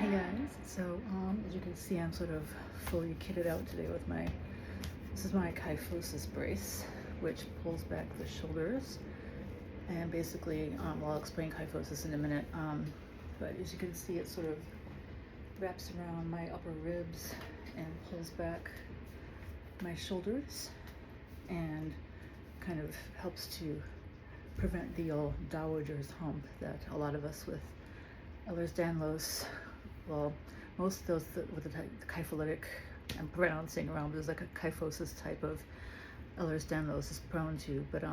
Hey guys, so as you can see, I'm sort of fully kitted out today with this is my kyphosis brace, which pulls back the shoulders. And basically, well, I'll explain kyphosis in a minute, but as you can see, it sort of wraps around my upper ribs and pulls back my shoulders and kind of helps to prevent the old dowager's hump that a lot of us with Ehlers Danlos, well, most of those with the kypholytic, I'm pronouncing wrong, but there's like a kyphosis type of Ehlers Danlos is prone to, but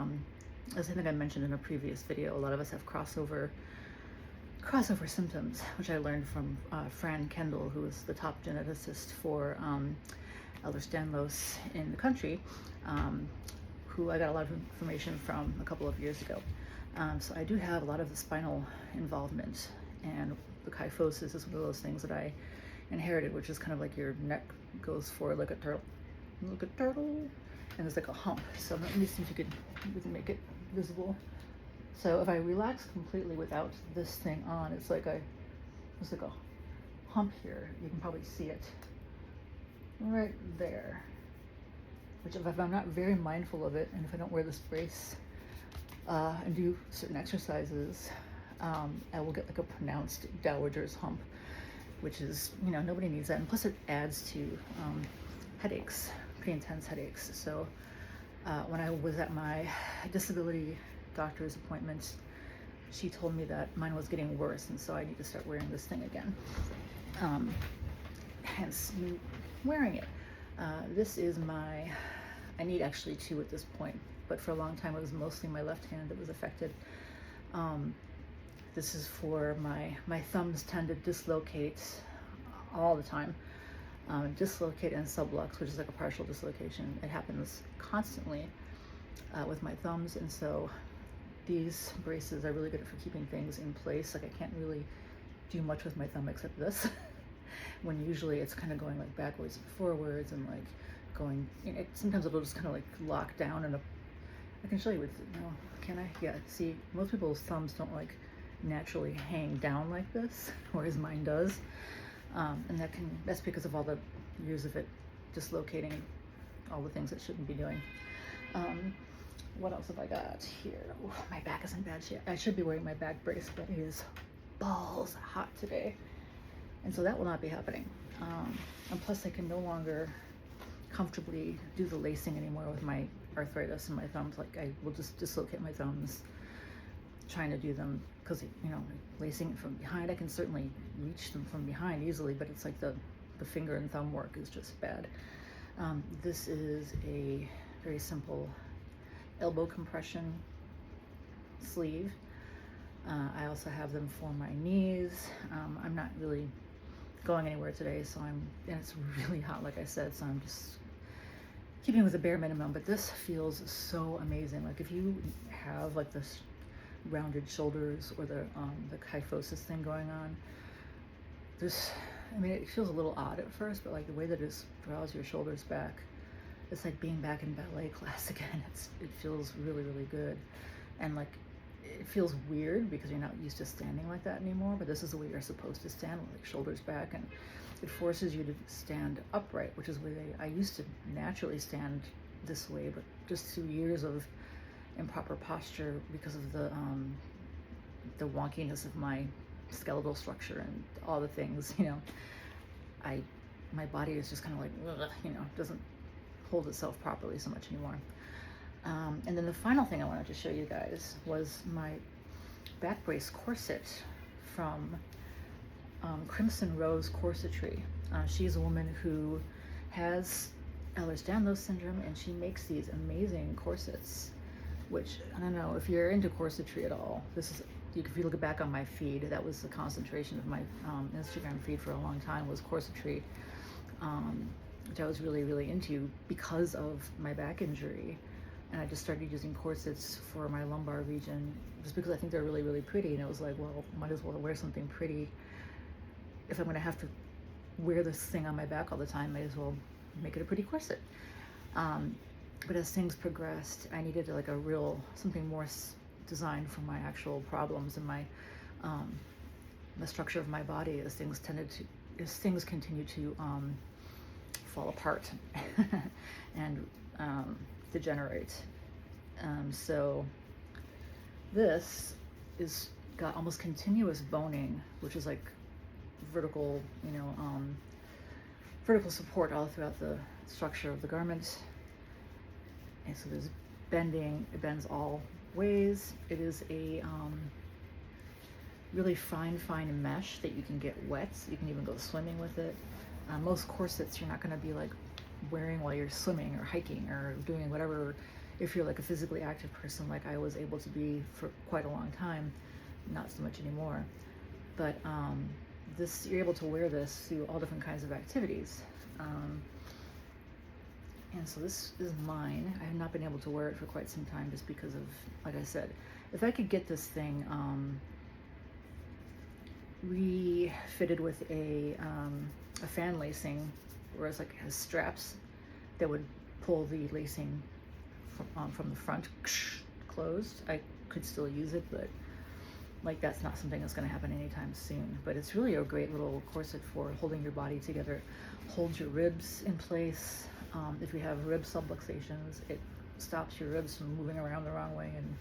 as I think I mentioned in a previous video, a lot of us have crossover symptoms, which I learned from Fran Kendall, who is the top geneticist for Ehlers Danlos in the country, who I got a lot of information from a couple of years ago. So I do have a lot of the spinal involvement, and the kyphosis is one of those things that I inherited, which is kind of like your neck goes forward like a turtle, and there's like a hump. So let me see if we can make it visible. So if I relax completely without this thing on, there's like a hump here. You can probably see it right there. Which if I'm not very mindful of it, and if I don't wear this brace and do certain exercises, I will get like a pronounced dowager's hump, which is, nobody needs that. And plus it adds to headaches, pretty intense headaches. So when I was at my disability doctor's appointment, she told me that mine was getting worse, and so I need to start wearing this thing again. Hence me wearing it. This is I need actually two at this point, but for a long time it was mostly my left hand that was affected. This is for my thumbs tend to dislocate all the time. Dislocate and sublux, which is like a partial dislocation. It happens constantly with my thumbs, and so these braces are really good for keeping things in place. Like I can't really do much with my thumb except this, when usually it's kind of going like backwards and forwards and like going, sometimes it'll just kind of like lock down, and I can show you with, can I? Yeah, see, most people's thumbs don't like naturally hang down like this, whereas mine does. And that's because of all the years of it dislocating all the things it shouldn't be doing. What else have I got here? Ooh, my back is in bad shape. I should be wearing my back brace, but it is balls hot today. And so that will not be happening. And plus I can no longer comfortably do the lacing anymore with my arthritis in my thumbs. Like I will just dislocate my thumbs trying to do them, because lacing it from behind, I can certainly reach them from behind easily, but it's like the finger and thumb work is just bad. This is a very simple elbow compression sleeve. I also have them for my knees. I'm not really going anywhere today, so and it's really hot, like I said, so I'm just keeping with the bare minimum, but this feels so amazing. Like if you have like this rounded shoulders or the kyphosis thing going on, it feels a little odd at first, but like the way that it draws your shoulders back, it's like being back in ballet class again. It feels really, really good. And like it feels weird because you're not used to standing like that anymore, but this is the way you're supposed to stand, with like shoulders back, and it forces you to stand upright, which is the way I used to naturally stand this way, but just through years of improper posture because of the wonkiness of my skeletal structure and all the things, my body is just kind of like, doesn't hold itself properly so much anymore. And then the final thing I wanted to show you guys was my back brace corset from Crimson Rose Corsetry. She's a woman who has Ehlers-Danlos syndrome, and she makes these amazing corsets, which, I don't know if you're into corsetry at all. If you look back on my feed, that was the concentration of my Instagram feed for a long time, was corsetry, which I was really, really into because of my back injury. And I just started using corsets for my lumbar region just because I think they're really, really pretty. And it was like, well, might as well wear something pretty. If I'm going to have to wear this thing on my back all the time, might as well make it a pretty corset. But as things progressed, I needed like something more designed for my actual problems and my the structure of my body as things continue to fall apart and degenerate. So this is got almost continuous boning, which is like vertical, vertical support all throughout the structure of the garment. And so there's bending, it bends all ways. It is a really fine mesh that you can get wet. You can even go swimming with it. Most corsets you're not going to be like wearing while you're swimming or hiking or doing whatever, if you're like a physically active person like I was able to be for quite a long time, not so much anymore. But this, you're able to wear this through all different kinds of activities. And so this is mine. I have not been able to wear it for quite some time just because of, like I said, if I could get this thing refitted with a fan lacing, where it's like it has straps that would pull the lacing from the front closed, I could still use it, but like that's not something that's going to happen anytime soon. But it's really a great little corset for holding your body together, holds your ribs in place. If you have rib subluxations, it stops your ribs from moving around the wrong way and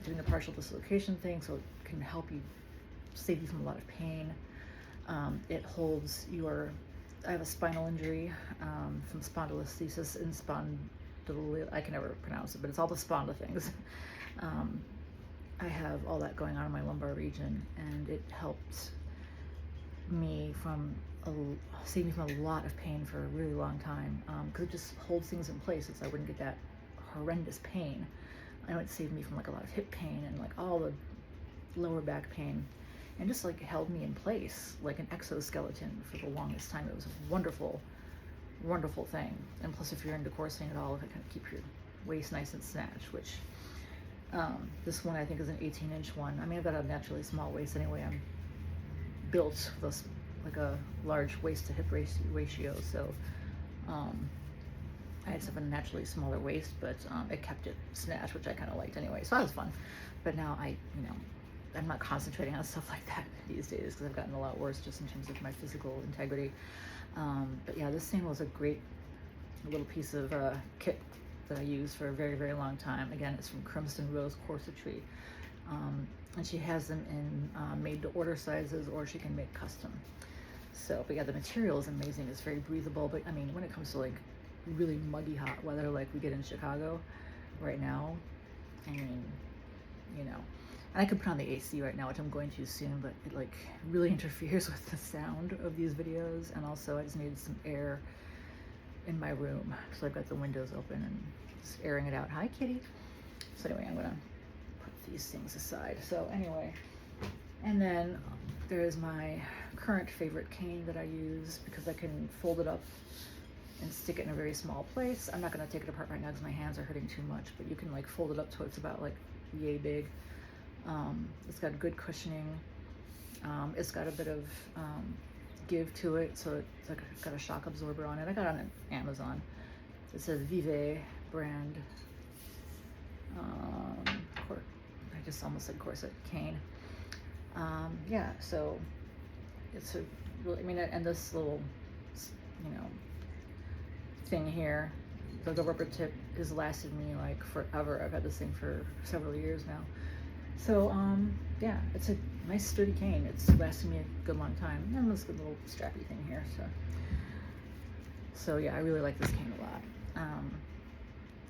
doing the partial dislocation thing, so it can help you, save you from a lot of pain. It holds your, I have a spinal injury from spondylolisthesis and I can never pronounce it, but it's all the sponda things. I have all that going on in my lumbar region, and it helped me save me from a lot of pain for a really long time, because it just holds things in place so I wouldn't get that horrendous pain. I know it saved me from like a lot of hip pain and like all the lower back pain, and just like held me in place like an exoskeleton for the longest time. It was a wonderful thing. And plus, if you're into corseting at all, if it kind of keep your waist nice and snatched, which this one I think is an 18-inch one. I mean, I've got a naturally small waist anyway. I'm built with like a large waist to hip ratio, so I just have a naturally smaller waist, but it kept it snatched, which I kind of liked anyway, so that was fun. But now I'm not concentrating on stuff like that these days because I've gotten a lot worse just in terms of my physical integrity. But yeah, this thing was a great little piece of kit that I used for a very long time. Again, it's from Crimson Rose Corsetry, and she has them in made to order sizes, or she can make custom. So, but yeah, the material is amazing. It's very breathable. But I mean, when it comes to like really muggy hot weather like we get in Chicago right now, I mean, and I could put on the AC right now, which I'm going to soon, but it like really interferes with the sound of these videos. And also I just needed some air in my room, so I've got the windows open and just airing it out. Hi, kitty. So anyway, I'm gonna put these things aside. So anyway, and then there's my current favorite cane that I use because I can fold it up and stick it in a very small place. I'm not gonna take it apart right now because my hands are hurting too much, but you can like fold it up to it's about like yay big. It's got good cushioning. It's got a bit of give to it, so it's like got a shock absorber on it. I got it on Amazon. It says Vive brand. I just almost said corset cane. Yeah, so it's a really, I mean, and this little, thing here, the rubber tip has lasted me like forever. I've had this thing for several years now. So yeah, it's a nice sturdy cane. It's lasted me a good long time. And this good little strappy thing here. So yeah, I really like this cane a lot.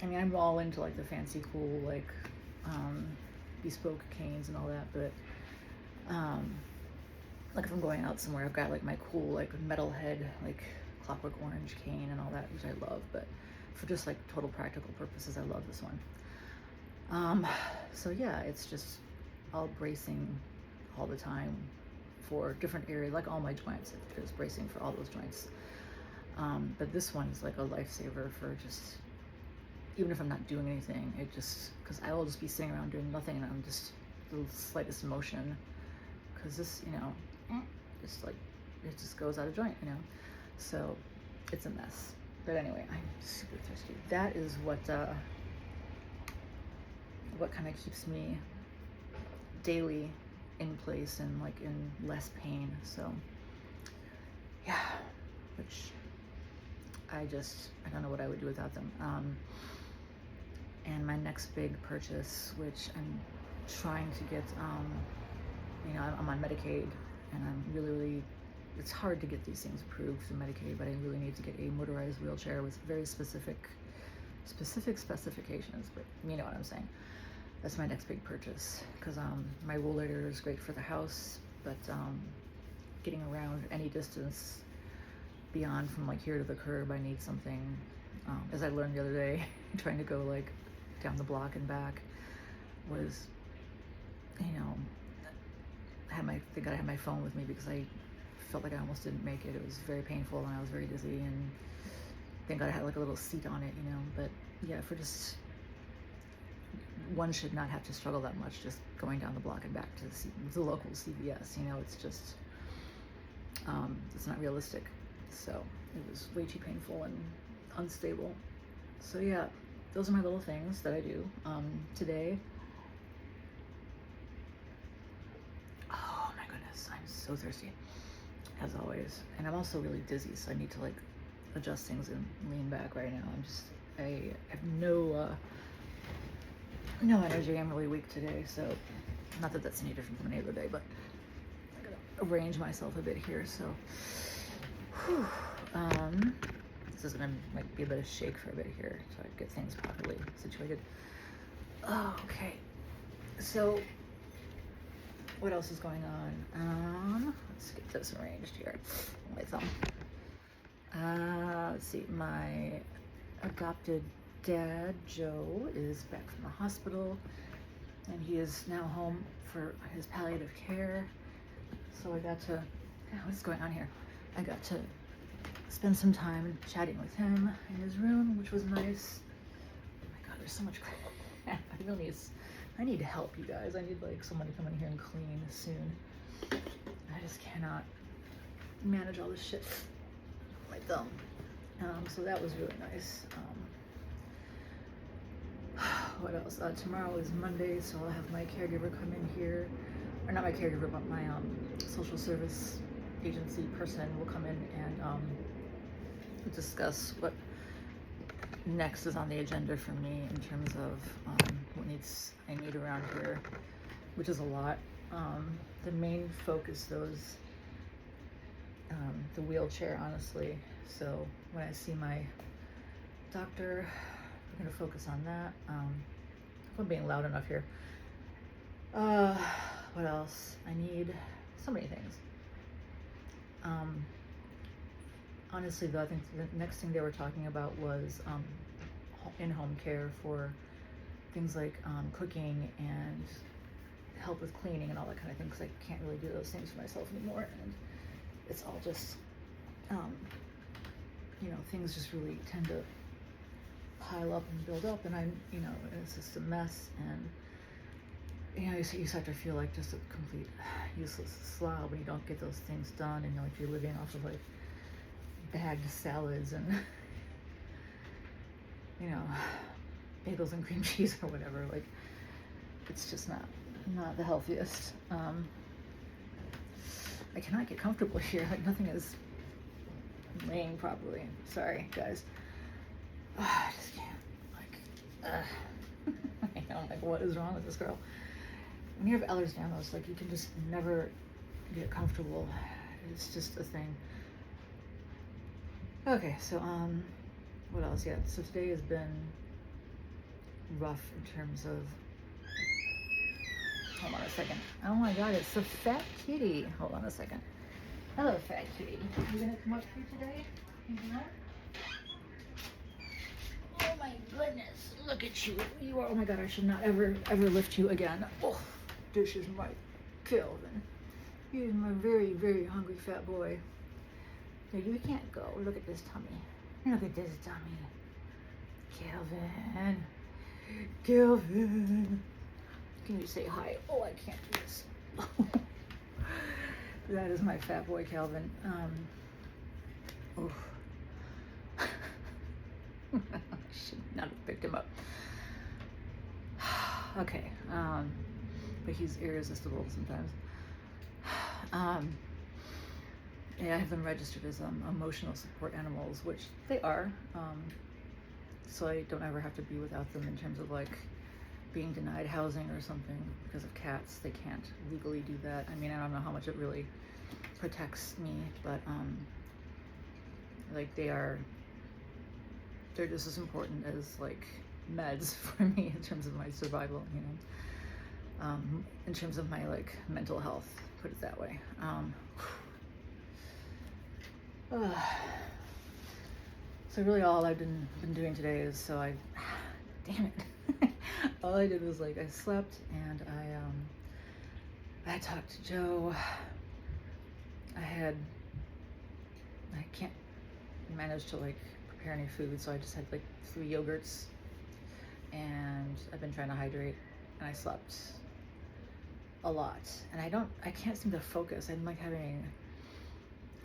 I mean, I'm all into like the fancy, cool, like bespoke canes and all that, but like if I'm going out somewhere, I've got like my cool like metal head, like Clockwork Orange cane and all that, which I love. But for just like total practical purposes, I love this one. So yeah, it's just all bracing all the time for different areas, like all my joints. There's bracing for all those joints. But this one is like a lifesaver for just, even if I'm not doing anything, it just, because I will just be sitting around doing nothing and I'm just the slightest motion, because this, just like, it just goes out of joint, so it's a mess. But anyway, I'm super thirsty. That is what kind of keeps me daily in place and like in less pain. So yeah, which I don't know what I would do without them. And my next big purchase, which I'm trying to get, I'm on Medicaid, and I'm really, it's hard to get these things approved through Medicaid, but I really need to get a motorized wheelchair with very specific specifications, but you know what I'm saying. That's my next big purchase, because my rollator is great for the house, but getting around any distance beyond from like here to the curb, I need something, as I learned the other day, trying to go like down the block and back was, thank God I had my phone with me, because I felt like I almost didn't make it. It was very painful and I was very dizzy, and thank God I had like a little seat on it, but yeah, one should not have to struggle that much just going down the block and back to the local CVS, it's just, it's not realistic. So it was way too painful and unstable. So yeah, those are my little things that I do today. Oh my goodness, I'm so thirsty, as always. And I'm also really dizzy, so I need to like adjust things and lean back right now. I have no energy. I'm really weak today, so not that that's any different from any other day, but I gotta arrange myself a bit here. So this is gonna be a bit of shake for a bit here, so I get things properly situated. Oh, okay. So what else is going on? Let's get this arranged here. My thumb. Let's see. My adopted dad, Joe, is back from the hospital, and he is now home for his palliative care. So I got to, what's going on here? I got to spend some time chatting with him in his room, which was nice. Oh my God, there's so much crap. I need help, you guys. I need like someone to come in here and clean soon. I just cannot manage all this shit with my thumb. So that was really nice. What else? Tomorrow is Monday, so I'll have my caregiver come in here. Or not my caregiver, but my social service agency person will come in and discuss what next is on the agenda for me in terms of what I need around here, which is a lot. The main focus, though, is the wheelchair, honestly. So when I see my doctor, we're going to focus on that. If I'm being loud enough here. What else? I need so many things. Honestly, though, I think the next thing they were talking about was in-home care for things like cooking and help with cleaning and all that kind of thing, because I can't really do those things for myself anymore, and it's all just, things just really tend to pile up and build up, and it's just a mess, and you start to feel like just a complete useless slob when you don't get those things done, and like you're living off of like bagged salads and bagels and cream cheese or whatever. Like, it's just not the healthiest. I cannot get comfortable here. Like, nothing is laying properly. Sorry, guys. I just can't. I'm like, what is wrong with this girl? When you have Ehlers Danlos, like, you can just never get comfortable. It's just a thing. Okay, so what else? Yeah, so today has been rough in terms of, hold on a second. Oh my God, it's the fat kitty. Hold on a second. Hello, fat kitty. You gonna come up here today? Oh my goodness, look at you. You are, oh my God, I should not ever lift you again. Oh, this is my Kelvin. He is my very, very hungry fat boy. No, you can't go. Look at this tummy. Look at this tummy. Kelvin. Can you say hi? Oh, I can't do this. That is my fat boy, Kelvin. I should not have picked him up. Okay. But he's irresistible sometimes. Yeah, I have them registered as emotional support animals, which they are. So I don't ever have to be without them in terms of like being denied housing or something because of cats. They can't legally do that. I mean, I don't know how much it really protects me, but like they're just as important as like meds for me in terms of my survival, you know, in terms of my like mental health, put it that way. So really all I've been doing today is, damn it. All I did was like I slept and I talked to Joe. I can't manage to like prepare any food, so I just had like 3 yogurts, and I've been trying to hydrate, and I slept a lot, and I can't seem to focus. I'm like having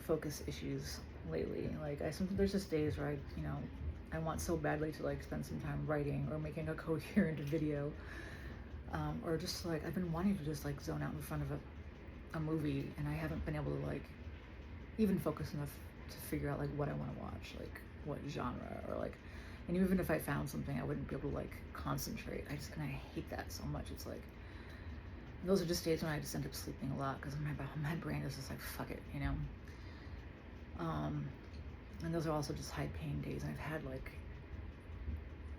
focus issues lately. Like there's just days where I want so badly to like spend some time writing or making a coherent video, or just like I've been wanting to just like zone out in front of a movie, and I haven't been able to like even focus enough to figure out like what I want to watch, like what genre, or like, and even if I found something, I wouldn't be able to like concentrate. And I hate that so much. It's like those are just days when I just end up sleeping a lot because my brain is just like fuck it, you know. And those are also just high pain days. I've had like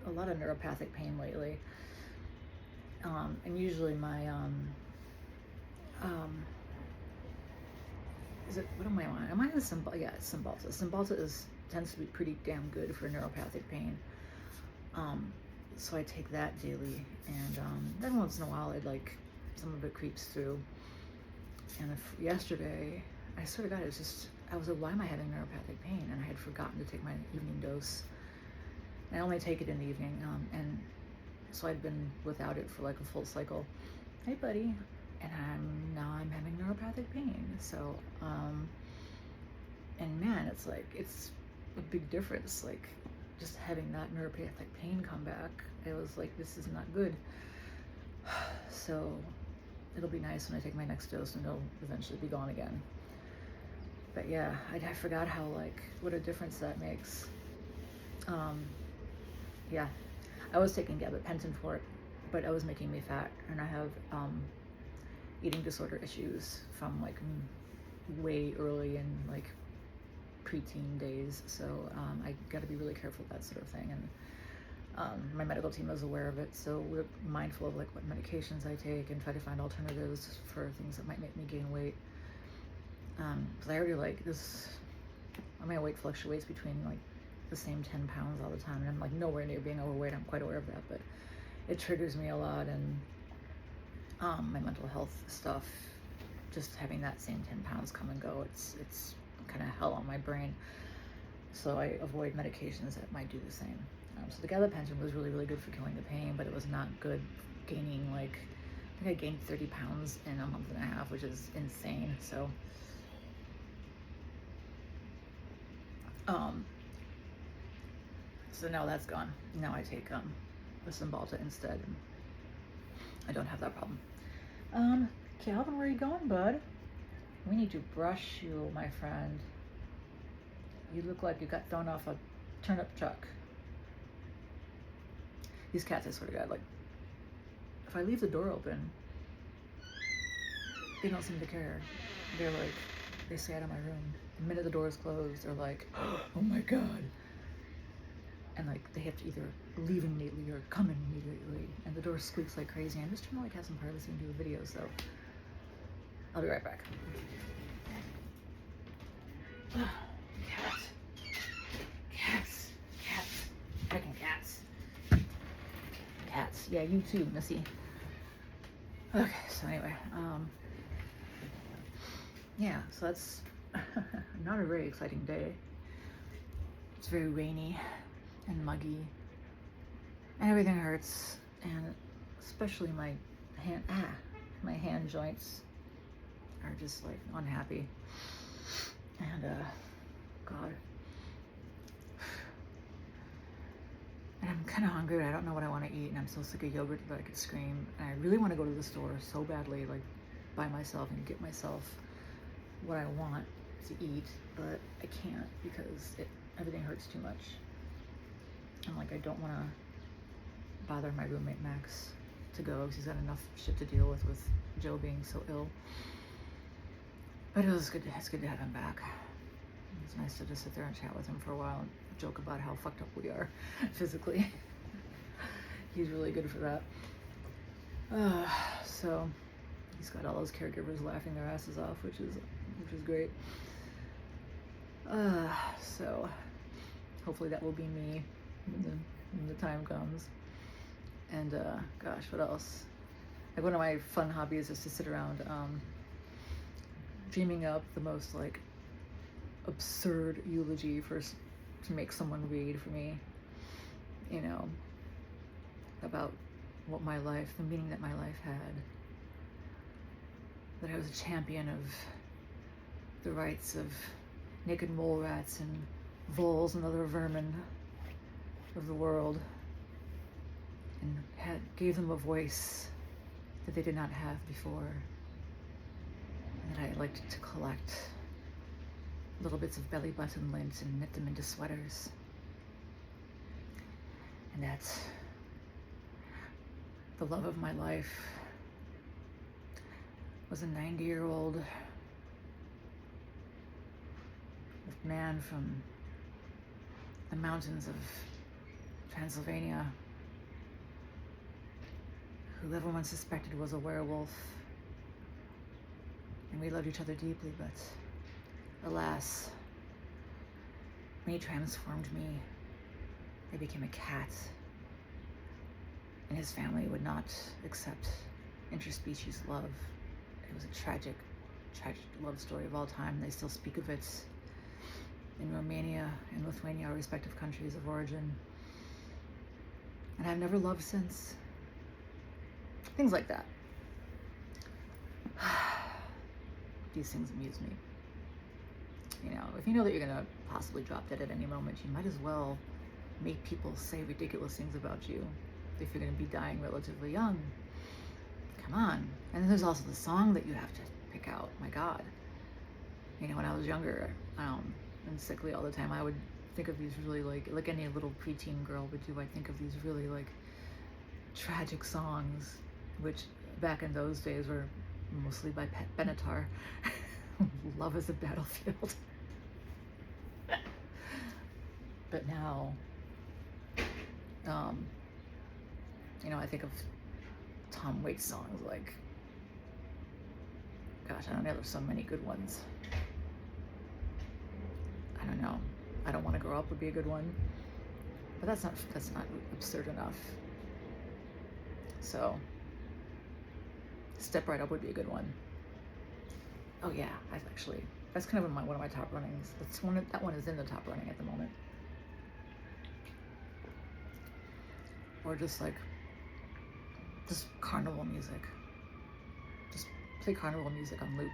a lot of neuropathic pain lately. And usually my, what am I on? Am I on Cymbalta? Yeah, it's Cymbalta. Cymbalta tends to be pretty damn good for neuropathic pain. So I take that daily, and then once in a while some of it creeps through. And yesterday, I swear to God, I was like, why am I having neuropathic pain? And I had forgotten to take my evening dose. And I only take it in the evening, and so I'd been without it for like a full cycle. Hey, buddy. And now I'm having neuropathic pain. So, and man, it's a big difference. Like just having that neuropathic pain come back, it was like, this is not good. So it'll be nice when I take my next dose and it'll eventually be gone again. But yeah, I forgot how what a difference that makes. Yeah, I was taking gabapentin for it, but it was making me fat, and I have eating disorder issues from way early in preteen days. So I got to be really careful with that sort of thing, and my medical team is aware of it. So we're mindful of what medications I take and try to find alternatives for things that might make me gain weight. Because I already my weight fluctuates between the same 10 pounds all the time, and I'm nowhere near being overweight. I'm quite aware of that, but it triggers me a lot, and my mental health stuff, just having that same 10 pounds come and go, it's kind of hell on my brain. So I avoid medications that might do the same. So the gabapentin was really, really good for killing the pain, but it was not good gaining, I think I gained 30 pounds in a month and a half, which is insane. So so now that's gone. Now I take the Cymbalta instead, and I don't have that problem. Calvin, where are you going, bud? We need to brush you, my friend. You look like you got thrown off a turnip truck. These cats, I swear to God, if I leave the door open, they don't seem to care. They stay out of my room. The minute the door is closed, they're like, oh my God. And they have to either leave immediately or come in immediately. And the door squeaks like crazy. I'm just trying to have some privacy and do a video, so I'll be right back. Cats, freaking cats. Cats, yeah, you too, Missy. Okay, so anyway, yeah, so that's not a very exciting day. It's very rainy and muggy, and everything hurts, and especially my hand joints are just unhappy, and God, and I'm kind of hungry, but I don't know what I want to eat, and I'm so sick of yogurt that I could scream, and I really want to go to the store so badly, by myself, and get myself what I want to eat, but I can't because everything hurts too much. And like, I don't want to bother my roommate Max to go because he's got enough shit to deal with Joe being so ill. But it's good to have him back. It's nice to just sit there and chat with him for a while and joke about how fucked up we are physically. He's really good for that. So he's got all those caregivers laughing their asses off, which is great. So hopefully that will be me when the time comes. And gosh, what else? Like, one of my fun hobbies is to sit around dreaming up the most like absurd eulogy to make someone read for me, you know, about what my life, the meaning that my life had, that I was a champion of the rights of naked mole rats and voles and other vermin of the world, and gave them a voice that they did not have before, and that I liked to collect little bits of belly button lint and knit them into sweaters. And that's the love of my life. Was a 90-year-old man from the mountains of Transylvania who everyone suspected was a werewolf. And we loved each other deeply, but alas, when he transformed me, I became a cat. And his family would not accept interspecies love. It was a tragic love story of all time. They still speak of it in Romania and Lithuania, our respective countries of origin. And I've never loved since. Things like that. These things amuse me. You know, if you know that you're gonna possibly drop dead at any moment, you might as well make people say ridiculous things about you if you're gonna be dying relatively young. Come on. And then there's also the song that you have to pick out. My God. You know, when I was younger, and sickly all the time, I would think of these really like any little preteen girl would do. I think of these really like tragic songs, which back in those days were mostly by Pat Benatar. Love is a battlefield. But now, you know, I think of Tom Waits songs like, gosh, I don't know, there's so many good ones. I don't know. I Don't Want to Grow Up would be a good one, but that's not absurd enough. So Step Right Up would be a good one. Oh yeah, that's kind of one of my top runnings. That one is in the top running at the moment. Or just carnival music. Just play carnival music on loop.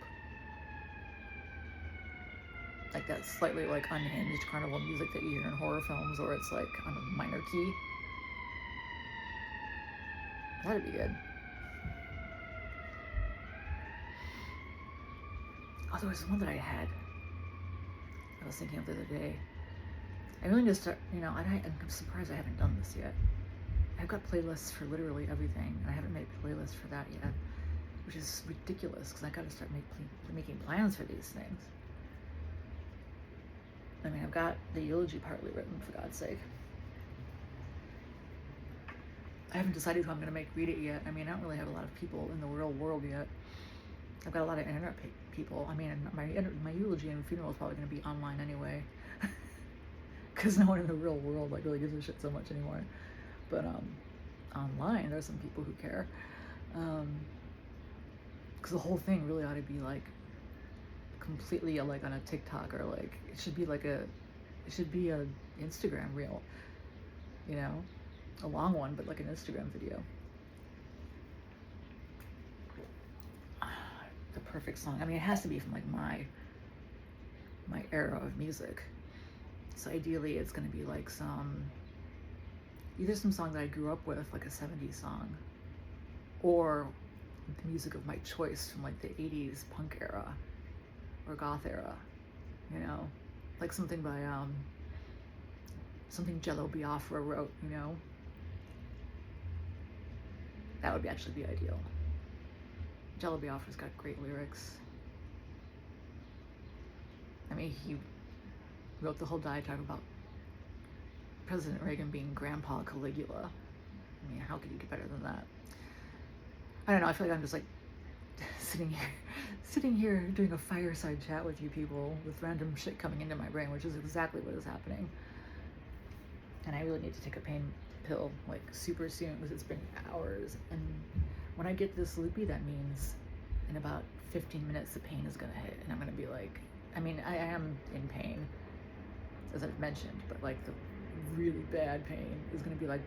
Like that slightly like unhinged carnival music that you hear in horror films, or it's like on a minor key. That'd be good. Oh, there was one that I was thinking of the other day. I really need to start, you know, I'm surprised I haven't done this yet. I've got playlists for literally everything, and I haven't made playlists for that yet, which is ridiculous because I got to start making plans for these things. I mean, I've got the eulogy partly written, for God's sake. I haven't decided who I'm going to make read it yet. I mean, I don't really have a lot of people in the real world yet. I've got a lot of internet people. I mean, my eulogy and funeral is probably going to be online anyway, because no one in the real world like really gives a shit so much anymore. But online, there's some people who care, because the whole thing really ought to be like completely like on a TikTok, or like it should be a Instagram reel, you know, a long one, but like an Instagram video. The perfect song. I mean, it has to be from like my era of music. So ideally, it's going to be like either some song that I grew up with, like a 70s song, or the music of my choice from like the 80s punk era, or goth era, you know, like something by something Jello Biafra wrote, you know. That would actually be ideal. Jello Biafra's got great lyrics. I mean, he wrote the whole diatribe about President Reagan being Grandpa Caligula. I mean, how could you get better than that? I don't know, I feel like I'm just like sitting here doing a fireside chat with you people with random shit coming into my brain, which is exactly what is happening. And I really need to take a pain pill like super soon because it's been hours. And when I get this loopy, that means in about 15 minutes the pain is gonna hit, and I'm gonna be like, I mean, I am in pain, as I've mentioned, but like the really bad pain is gonna be like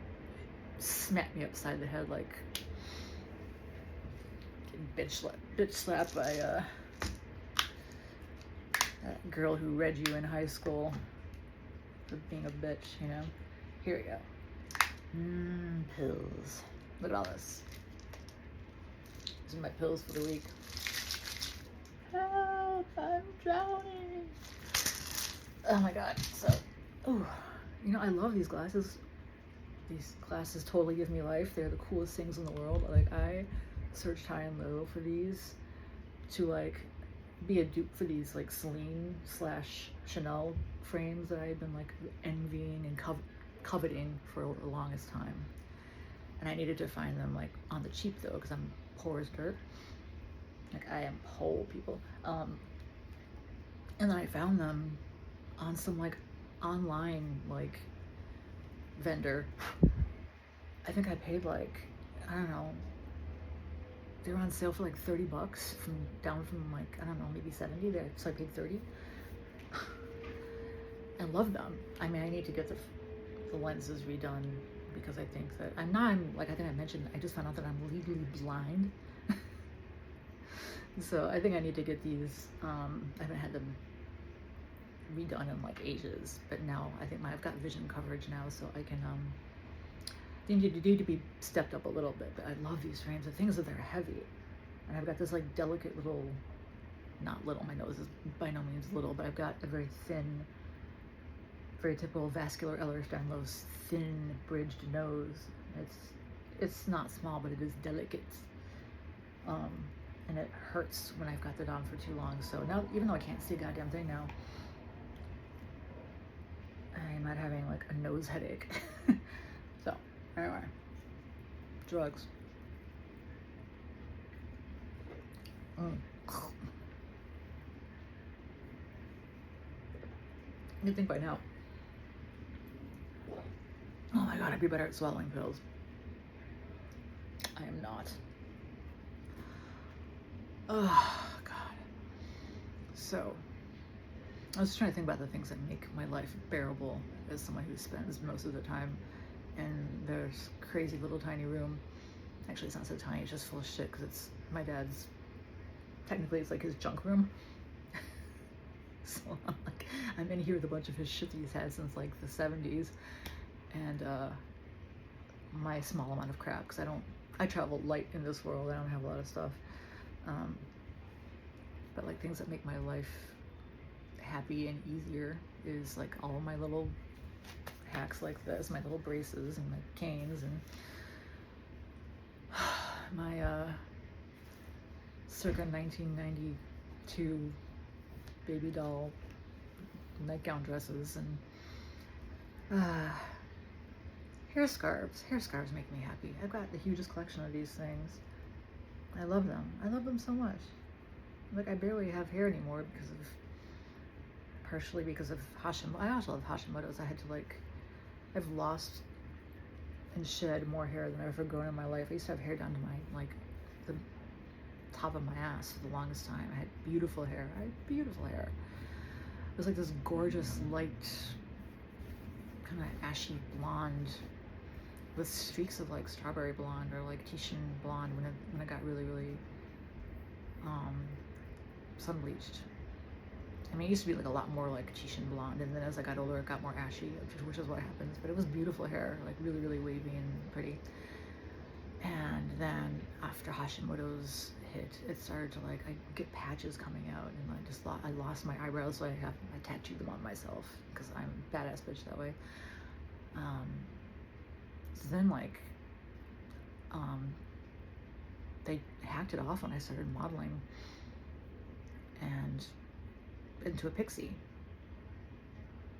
smack me upside the head, like getting bitch slapped by that girl who read you in high school for being a bitch, you know. Here we go. Pills. Look at all this. These are my pills for the week. Help, I'm drowning. Oh my god. So, ooh, you know, I love these glasses. These glasses totally give me life. They're the coolest things in the world. Like, I searched high and low for these to like be a dupe for these like Celine / Chanel frames that I had been like envying and coveting for the longest time. And I needed to find them like on the cheap though, because I'm poor as dirt. Like, I am poor, people. And then I found them on some like online like vendor. I think I paid like, I don't know, they were on sale for like $30 down from like, I don't know, maybe 70 there, so I paid 30. I love them. I mean, I need to get the lenses redone because I think that I think I mentioned, I just found out that I'm legally blind. So I think I need to get these. I haven't had them redone in like ages, but now I think I've got vision coverage now, so I can they need to be stepped up a little bit. But I love these frames. The thing is that they're heavy, and I've got this like delicate little, not little, my nose is by no means little, but I've got a very thin, very typical vascular Ehlers Danlos thin bridged nose. It's not small, but it is delicate. And it hurts when I've got it on for too long. So now, even though I can't see a goddamn thing now, I'm not having like a nose headache. So, anyway, drugs. You'd think by now, oh my god, I'd be better at swallowing pills. I am not. Oh god. So I was trying to think about the things that make my life bearable as someone who spends most of the time in this crazy little tiny room. Actually, it's not so tiny, it's just full of shit because it's my dad's, technically it's like his junk room. So I'm in here with a bunch of his shit that he's had since like the 70s, and my small amount of crap, because I travel light in this world. I don't have a lot of stuff, but like things that make my life happy and easier is like all my little hacks like this, my little braces and my canes and my circa 1992 baby doll nightgown dresses and hair scarves. Hair scarves make me happy. I've got the hugest collection of these things. I love them. I love them so much. Like, I barely have hair anymore partially because of Hashimoto. I also have Hashimoto's. I've lost and shed more hair than I've ever grown in my life. I used to have hair down to my, like, the top of my ass for the longest time. I had beautiful hair. It was like this gorgeous, light, kind of ashy blonde with streaks of like strawberry blonde or like Titian blonde when it got really, really sun bleached. I mean, it used to be like a lot more like Titian blonde, and then as I got older, it got more ashy, which is what happens. But it was beautiful hair, like really, really wavy and pretty. And then after Hashimoto's hit, it started to like, I get patches coming out, and I lost my eyebrows, so I tattooed them on myself because I'm a badass bitch that way. So then like, they hacked it off when I started modeling and into a pixie.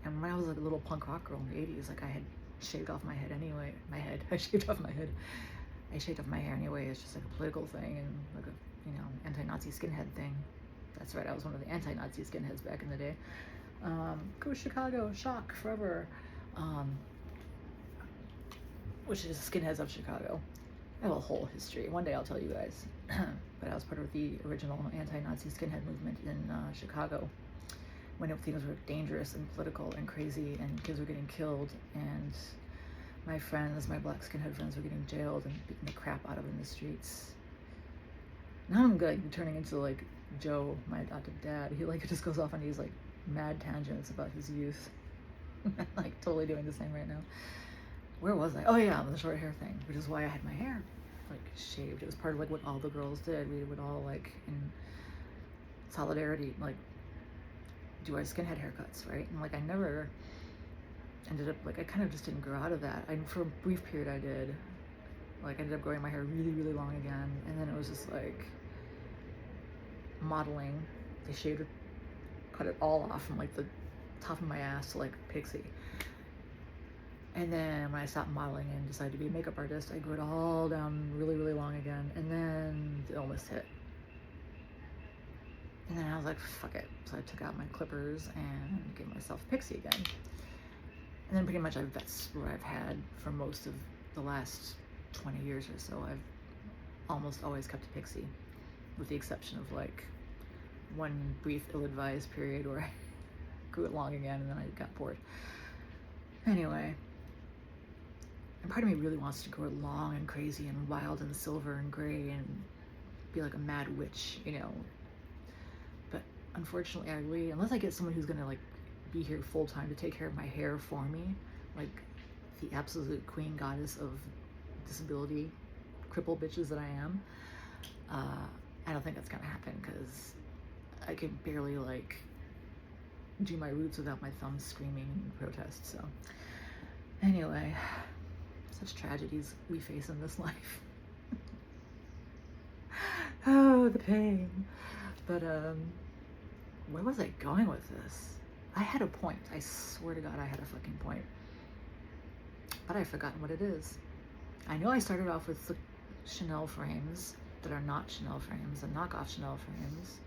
And when I was like a little punk rock girl in the 80s, like I had shaved off my head anyway. I shaved off my head. I shaved off my hair anyway. It's just like a political thing and like a, you know, anti-Nazi skinhead thing. That's right, I was one of the anti-Nazi skinheads back in the day. Go Chicago, shock forever. Which is Skinheads of Chicago. I have a whole history. One day I'll tell you guys. But I was part of the original anti-Nazi skinhead movement in Chicago, when things were dangerous and political and crazy and kids were getting killed, and my friends, my black skinhead friends, were getting jailed and beating the crap out of in the streets. Now I'm like turning into like Joe, my adopted dad. He like just goes off on these like mad tangents about his youth. Like totally doing the same right now. Where was I? Oh yeah, the short hair thing, which is why I had my hair like shaved. It was part of like what all the girls did. We would all like in solidarity like do our skinhead haircuts, right? And like I never ended up like, I kind of just didn't grow out of that. For a brief period I did. Like I ended up growing my hair really, really long again, and then it was just like modeling. They shaved it, cut it all off from like the top of my ass to like pixie. And then when I stopped modeling and decided to be a makeup artist, I grew it all down really, really long again, and then the illness hit. And then I was like, fuck it. So I took out my clippers and gave myself pixie again. And then pretty much that's what I've had for most of the last 20 years or so. I've almost always kept a pixie, with the exception of like one brief ill-advised period where I grew it long again and then I got bored. Anyway, and part of me really wants to grow it long and crazy and wild and silver and gray and be like a mad witch, you know. But unfortunately, unless I get someone who's gonna like be here full time to take care of my hair for me, like the absolute queen goddess of disability cripple bitches that I am, I don't think that's gonna happen because I can barely like do my roots without my thumbs screaming in protest. So anyway, such tragedies we face in this life. Oh, the pain. But where was I going with this? I had a point. I swear to God, I had a fucking point. But I've forgotten what it is. I know I started off with the Chanel frames that are not Chanel frames, and knockoff Chanel frames,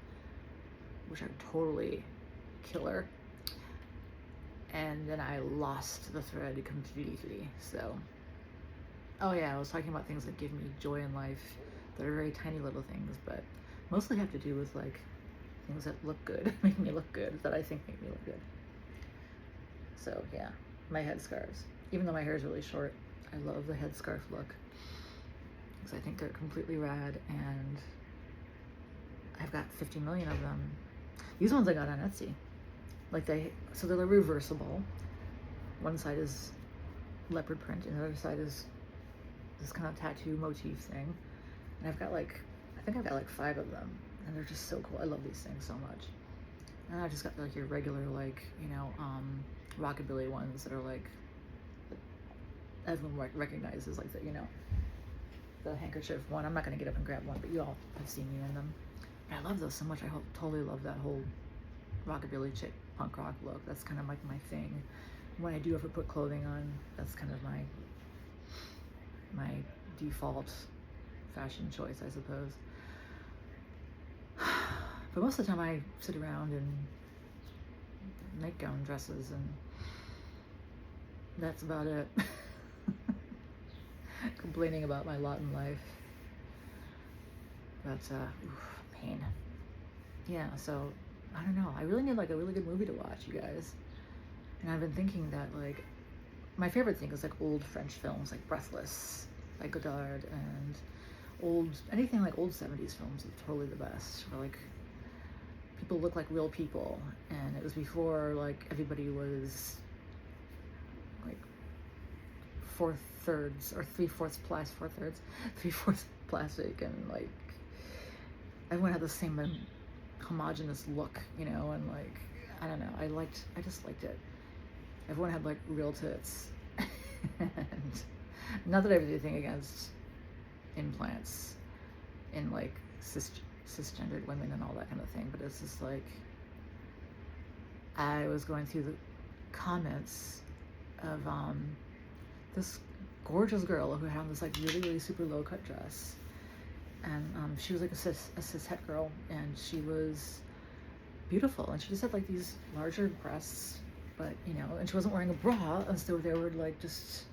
which are totally killer. And then I lost the thread completely. So, oh yeah, I was talking about things that give me joy in life that are very tiny little things, but mostly have to do with like things that look good, make me look good, that I think make me look good. So yeah, my headscarves. Even though my hair is really short, I love the headscarf look because I think they're completely rad, and I've got 50 million of them. These ones I got on Etsy. Like so they're reversible. One side is leopard print and the other side is this kind of tattoo motif thing. And I've got like, I think I've got like 5 of them, and they're just so cool. I love these things so much. And I just got like your regular like, you know, rockabilly ones that are like, everyone recognizes, like the, you know, the handkerchief one. I'm not gonna get up and grab one, but you all have seen me in them. And I love those so much. I totally love that whole rockabilly chick punk rock look. That's kind of like my thing. When I do ever put clothing on, that's kind of my default fashion choice, I suppose. But most of the time I sit around and make gown dresses, and that's about it. Complaining about my lot in life. But pain. Yeah, so I don't know. I really need like a really good movie to watch, you guys. And I've been thinking that like my favorite thing is like old French films, like Breathless by Godard, and anything like old 70s films are totally the best. Where like people look like real people, and it was before like everybody was like 4/3 or 3/4 plastic, and like everyone had the same homogenous look, you know, and like, I don't know, I just liked it. Everyone had like real tits. And not that I have anything against implants in like cisgendered women and all that kind of thing, but it's just like, I was going through the comments of this gorgeous girl who had on this like really, really super low cut dress, and she was like a cishet girl, and she was beautiful, and she just had like these larger breasts, but you know, and she wasn't wearing a bra, and so they were like just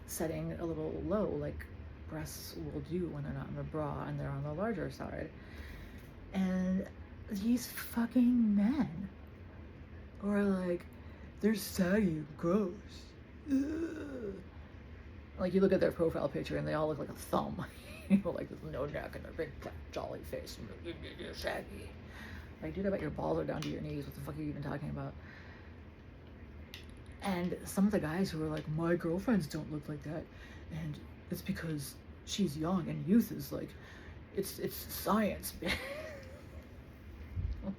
setting a little low, like breasts will do when they're not in a bra and they're on the larger side. And these fucking men were like, they're saggy and gross. Ugh. Like, you look at their profile picture and they all look like a thumb. You know, like, there's no neck and their big fat jolly face. You're saggy. Like, dude, I bet your balls are down to your knees. What the fuck are you even talking about? And some of the guys who were like, my girlfriends don't look like that, and it's because she's young and youth is like, it's science.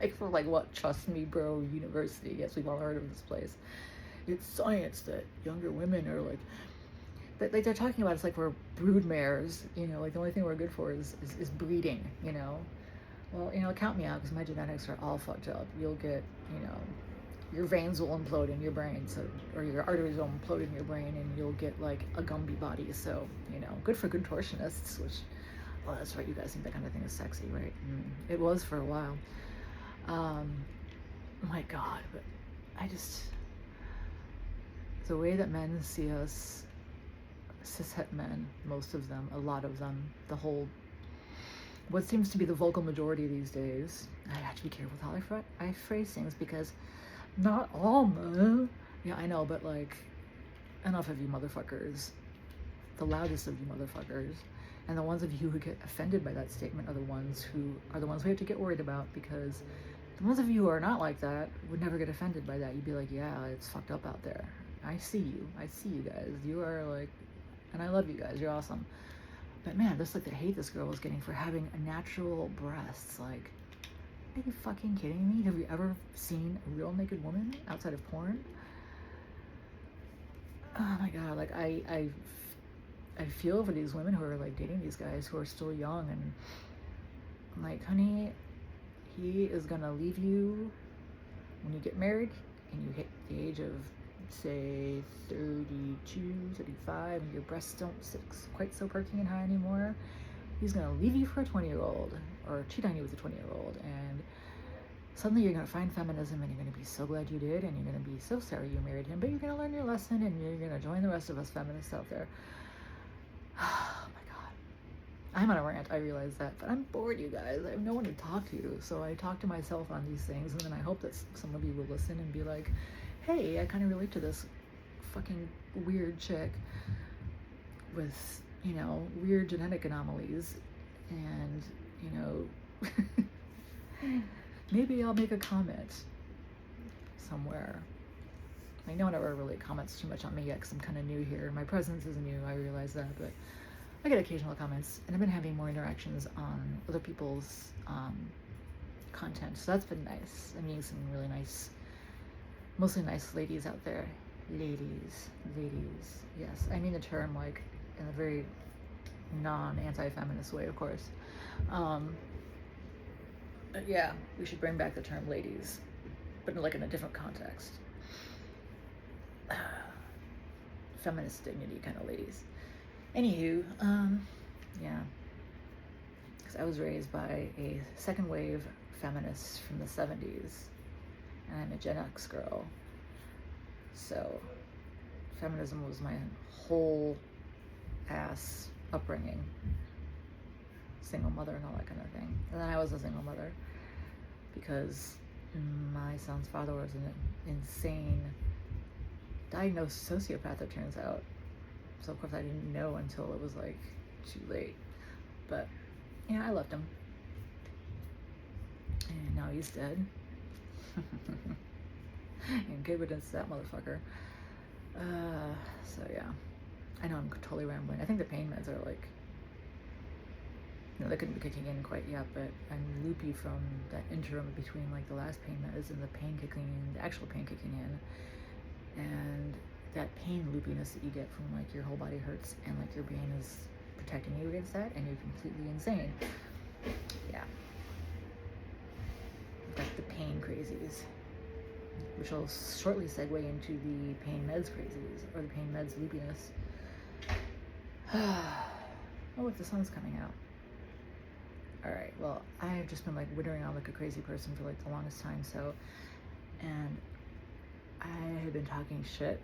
Like, for like what? Trust me, bro, university. Yes, we've all heard of this place. It's science that younger women are like, like they're talking about, it's like we're brood mares, you know, like the only thing we're good for is breeding, you know. Well, you know, count me out, because my genetics are all fucked up. You'll get, you know, your veins will implode in your brain, so, or your arteries will implode in your brain, and you'll get like a Gumby body. So, you know, good for contortionists, which, well, that's right, you guys think that kind of thing is sexy, right? It was for a while. My God, but I just, the way that men see us, cishet men, most of them, a lot of them, the whole, what seems to be the vocal majority these days. I have to be careful with how I phrase things, because not all men, yeah, I know, but like, enough of you motherfuckers, the loudest of you motherfuckers, and the ones of you who get offended by that statement are the ones we have to get worried about, because the ones of you who are not like that would never get offended by that. You'd be like, yeah, it's fucked up out there. I see you guys. You are like, and I love you guys. You're awesome. But man, just like the hate this girl was getting for having a natural breasts. Like, are you fucking kidding me? Have you ever seen a real naked woman outside of porn? Oh my God, like I feel for these women who are like dating these guys who are still young, and I'm like, honey, he is gonna leave you when you get married and you hit the age of, say, 32, 35, and your breasts don't sit quite so perky and high anymore. He's gonna leave you for a 20-year-old, or cheat on you with a 20-year-old, and suddenly you're gonna find feminism, and you're gonna be so glad you did, and you're gonna be so sorry you married him, but you're gonna learn your lesson, and you're gonna join the rest of us feminists out there. Oh my God. I'm on a rant, I realize that, but I'm bored, you guys. I have no one to talk to, so I talk to myself on these things, and then I hope that some of you will listen and be like, hey, I kind of relate to this fucking weird chick with, you know, weird genetic anomalies, and, you know, maybe I'll make a comment somewhere. Like, no one ever really comments too much on me yet, because I'm kind of new here. My presence is new, I realize that, but I get occasional comments, and I've been having more interactions on other people's content, so that's been nice. I'm meeting some really nice, mostly nice ladies out there. Ladies, yes. I mean the term like in a very non-anti-feminist way, of course. Yeah, we should bring back the term ladies, but like in a different context. Feminist dignity kind of ladies. Anywho, yeah, because I was raised by a second wave feminist from the 70s, and I'm a Gen X girl, so feminism was my whole ass upbringing, single mother and all that kind of thing. And then I was a single mother because my son's father was an insane diagnosed sociopath, it turns out. So of course I didn't know until it was like too late. But yeah, I left him. And now he's dead. And good riddance to that motherfucker. So yeah. I know I'm totally rambling. I think the pain meds are like You know, that couldn't be kicking in quite yet, but I'm loopy from that interim between like the last pain meds and the pain kicking in, the actual pain kicking in, and that pain loopiness that you get from like your whole body hurts and like your brain is protecting you against that, and you're completely insane. Yeah, like the pain crazies, which will shortly segue into the pain meds crazies, or the pain meds loopiness. Oh, look, the sun's coming out. Alright, well, I've just been like withering on like a crazy person for like the longest time, so, and I have been talking shit.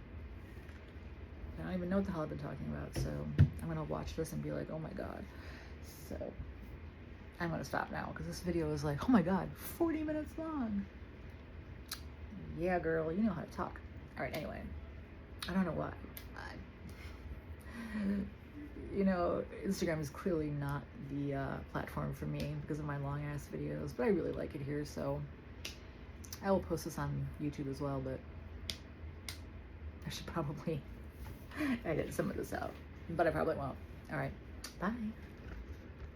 I don't even know what the hell I've been talking about, so I'm gonna watch this and be like, oh my god. So, I'm gonna stop now, because this video is like, oh my god, 40 minutes long. Yeah, girl, you know how to talk. Alright, anyway, I don't know why. You know, Instagram is clearly not the platform for me because of my long ass videos, but I really like it here, so I will post this on YouTube as well, but I should probably edit some of this out, but I probably won't. All right, bye.